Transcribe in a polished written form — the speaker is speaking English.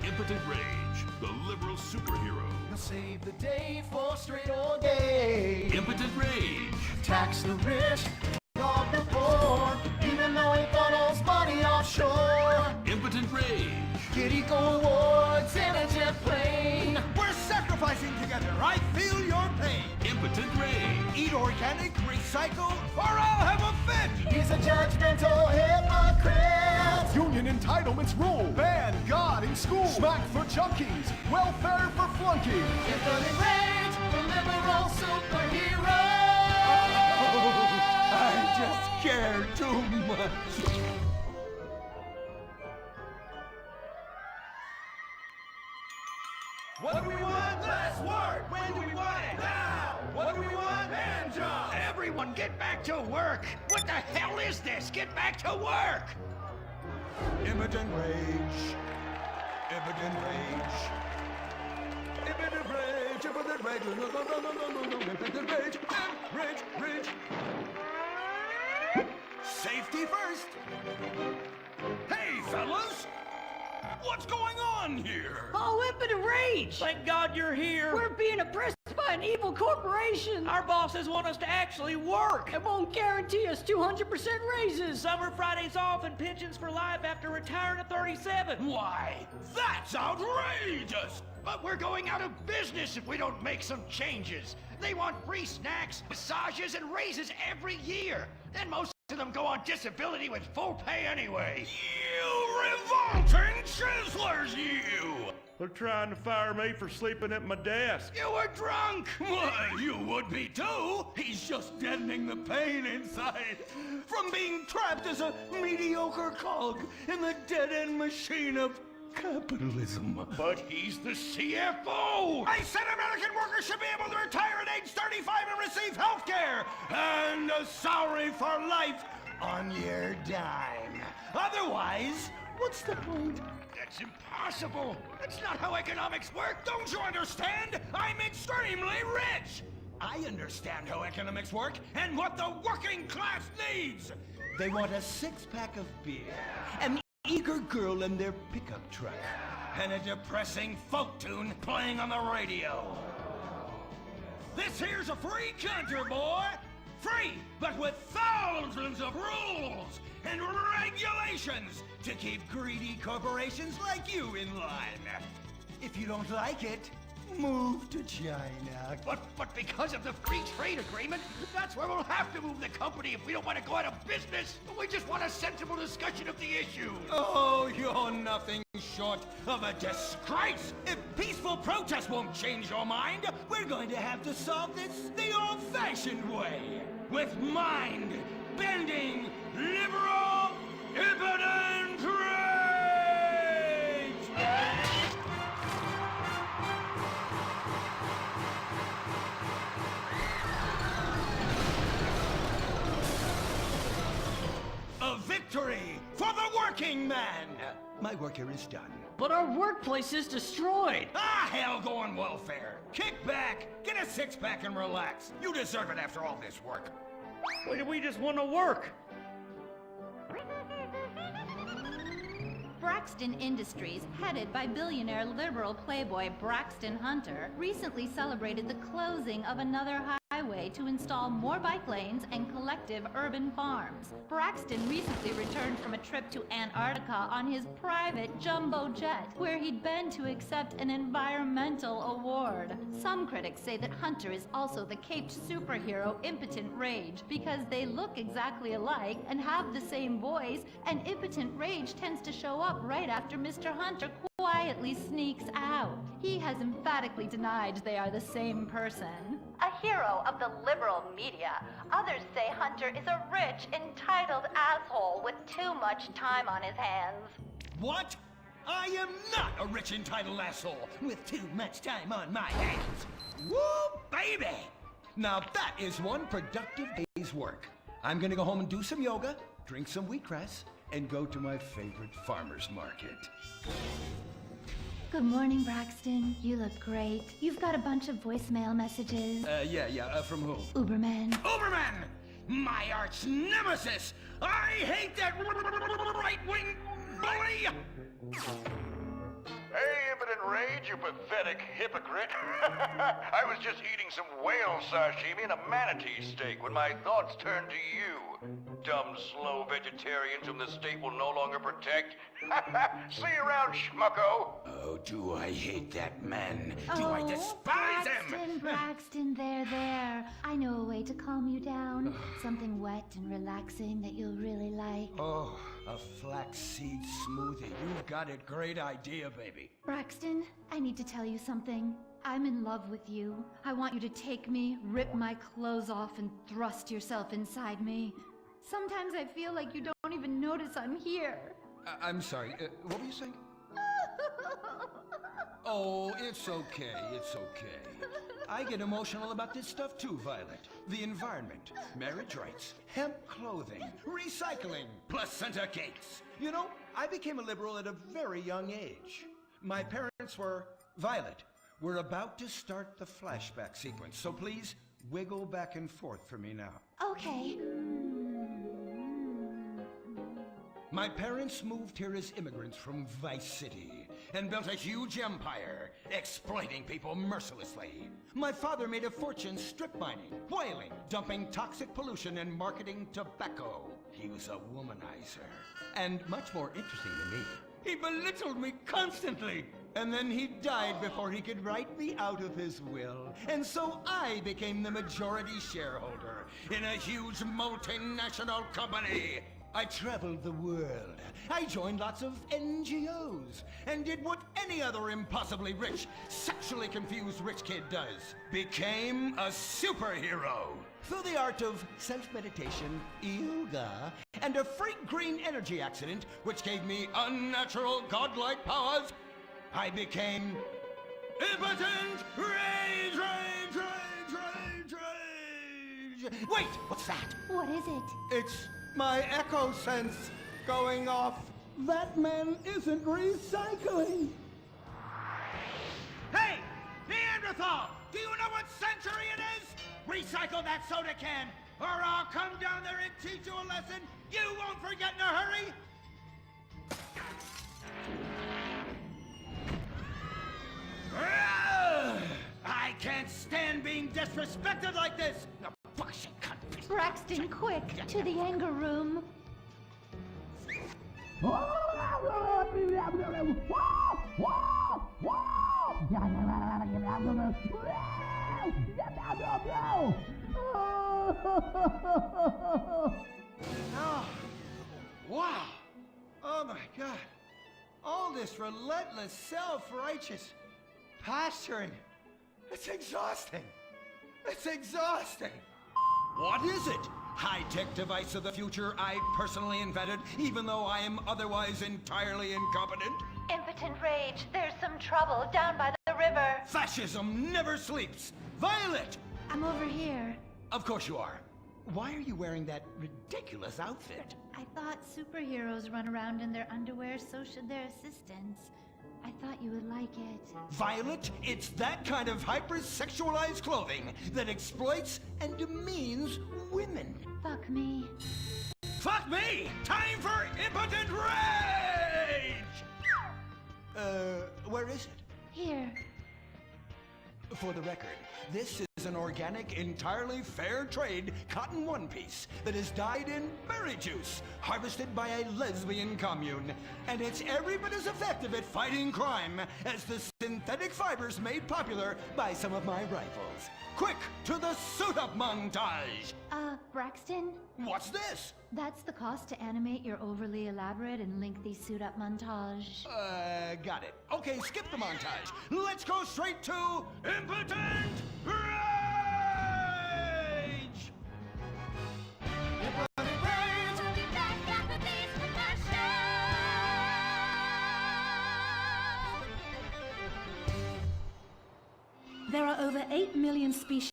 Impotent Rage, the liberal superhero. He'll save the day for straight or gay. Impotent Rage. Tax the rich, rob the poor, even though he funnels money offshore. Impotent Rage. Get eco awards in a jet plane. We're sacrificing together. I feel your pain. Impotent Rage. Eat organic, recycle, or I'll have a fit. He's a judgmental hypocrite. Union entitlements rule. Ban God in school. Smack for junkies. Welfare for flunkies. Impotent Rage, the liberal superhero. I just care too much. What do we want? Less work! When do we want it? Now! What do we want? Hand jobs! Everyone get back to work! What the hell is this? Get back to work! Impotent Rage. Impotent Rage. Impotent Rage. Impotent Rage. No. Impotent Rage. Rage. Rage. Safety first. Hey, fellas! What's going on here? Oh, Impotent Rage! Thank God you're here! We're being oppressed by an evil corporation! Our bosses want us to actually work! It won't guarantee us 200% raises! Summer Fridays off and pensions for life after retiring at 37! Why, that's outrageous! But we're going out of business if we don't make some changes! They want free snacks, massages, and raises every year! And most of them go on disability with full pay anyway! You revolting chiselers, you! They're trying to fire me for sleeping at my desk. You were drunk! Why, you would be too! He's just deadening the pain inside from being trapped as a mediocre cog in the dead-end machine of capitalism. But he's the CFO! I said American workers should be able to retire at age 35 and receive health care and a salary for life on your dime. Otherwise, what's the point? That's impossible! That's not how economics work! Don't you understand? I'm extremely rich! I understand how economics work and what the working class needs! They want a six-pack of beer, an eager girl in their pickup truck, and a depressing folk tune playing on the radio. This here's a free country, boy! Free, but with thousands of rules and regulations to keep greedy corporations like you in line. If you don't like it, move to China. But because of the free trade agreement, that's where we'll have to move the company if we don't want to go out of business. We just want a sensible discussion of the issue. Oh, you're nothing short of a disgrace. If peaceful protest won't change your mind, we're going to have to solve this the old-fashioned way. With mind-bending, liberal, impotent rage! A victory for the working man! My work here is done. But our workplace is destroyed! Ah, hell, go on welfare. Kick back, get a six-pack and relax. You deserve it after all this work. Why do we just want to work? Braxton Industries, headed by billionaire liberal playboy Braxton Hunter, recently celebrated the closing of another highway to install more bike lanes and collective urban farms. Braxton recently returned from a trip to Antarctica on his private jumbo jet, where he'd been to accept an environmental award. Some critics say that Hunter is also the caped superhero Impotent Rage, because they look exactly alike and have the same voice, and Impotent Rage tends to show up right after Mr. Hunter quietly sneaks out. He has emphatically denied they are the same person. A hero of the liberal media, others say Hunter is a rich, entitled asshole with too much time on his hands. What? I am not a rich, entitled asshole with too much time on my hands. Woo, baby! Now that is one productive day's work. I'm gonna go home and do some yoga, drink some wheatgrass, and go to my favorite farmer's market. Good morning, Braxton. You look great. You've got a bunch of voicemail messages. From who? Uberman. Uberman! My arch nemesis! I hate that right-wing bully! Hey, you pathetic hypocrite. I was just eating some whale sashimi and a manatee steak when my thoughts turned to you. Dumb, slow vegetarians whom the state will no longer protect. See you around, schmucko. Oh, do I hate that man. Do I despise him. Braxton, there. I know a way to calm you down. Something wet and relaxing that you'll really like. Oh, a flaxseed smoothie. You've got a great idea, baby. Braxton, I need to tell you something. I'm in love with you. I want you to take me, rip my clothes off, and thrust yourself inside me. Sometimes I feel like you don't even notice I'm here. I'm sorry, what were you saying? Oh, it's okay. I get emotional about this stuff too, Violet. The environment, marriage rights, hemp clothing, recycling, placenta cakes. You know, I became a liberal at a very young age. My parents were... Violet, we're about to start the flashback sequence, so please wiggle back and forth for me now. Okay. My parents moved here as immigrants from Vice City and built a huge empire, exploiting people mercilessly. My father made a fortune strip mining, whaling, dumping toxic pollution, and marketing tobacco. He was a womanizer. And much more interesting than me, he belittled me constantly. And then he died before he could write me out of his will. And so I became the majority shareholder in a huge multinational company. I traveled the world. I joined lots of NGOs and did what any other impossibly rich, sexually confused rich kid does. Became a superhero. Through the art of self-meditation, yoga, and a freak green energy accident, which gave me unnatural godlike powers, I became Impotent Rage, Rage, Rage, Rage, Rage. Wait, what's that? What is it? It's my echo sense going off. That man isn't recycling. Hey, Neanderthal! Do you know what century it is? Recycle that soda can, or I'll come down there and teach you a lesson you won't forget in a hurry. I can't stand being disrespected like this. The bullshit cunt. Braxton, quick, to the anger room. Oh, wow. Oh my God. All this relentless, self-righteous posturing. It's exhausting. It's exhausting. What is it? High-tech device of the future I personally invented, even though I am otherwise entirely incompetent? Impotent Rage, there's some trouble down by the river. Fascism never sleeps. Violet! I'm over here. Of course you are. Why are you wearing that ridiculous outfit? I thought superheroes run around in their underwear, so should their assistants. I thought you would like it. Violet, it's that kind of hypersexualized clothing that exploits and demeans women. Fuck me. Fuck me! Time for Impotent Rage! Where is it? Here. For the record, this is an organic, entirely fair trade cotton one piece that is dyed in berry juice, harvested by a lesbian commune. And it's every bit as effective at fighting crime as the synthetic fibers made popular by some of my rivals. Quick, to the suit-up montage! Braxton? What's this? That's the cost to animate your overly elaborate and lengthy suit-up montage. Got it. Okay, skip the montage. Let's go straight to Impotent Rage! There are over 8 million species